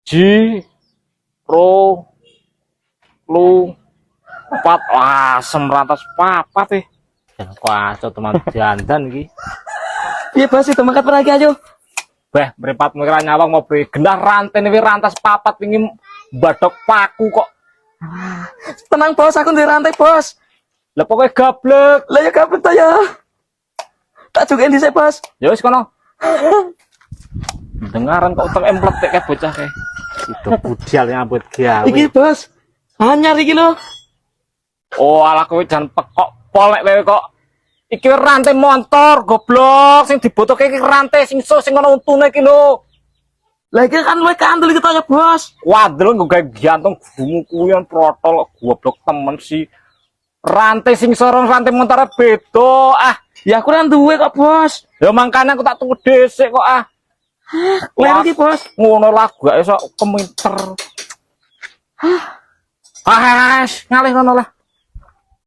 Ji, ro, lu, empat, wah, semratas papat eh. Jangan kacau teman jandan iki. Iya bos, itu mangkat lagi aja. Beh, meripat mikir nyawang mau beri gendah rantai nih rantas papat pingin badok paku kok. Tenang bos, aku di rantai bos. Lah pokoknya gablek. Lah ya kabut ya. Tak juga di saya bos. Ya wis kono. Dengaran kok utang emplet kayak bocah kayak. Itu budial nyambut gawe. Iki bos, anyar iki lo. Oh, ala kowe jan pekok polek kowe kok. Iki rantai motor goblok sing dibutuhke iki rantai sing sing ono untune iki lho. Lah iki kan luwih kandel iki ya bos. Wadel nggo gawe gantung gumu kuyon protol goblok temen sih. Rantai sing sorong rantai motor beda ah. Ya aku kan duwe kok bos. Ya makanya aku tak tunggu dhisik kok ah. Lha iki bos. Ngono lah gak iso keminter. Ngalih ngono lah.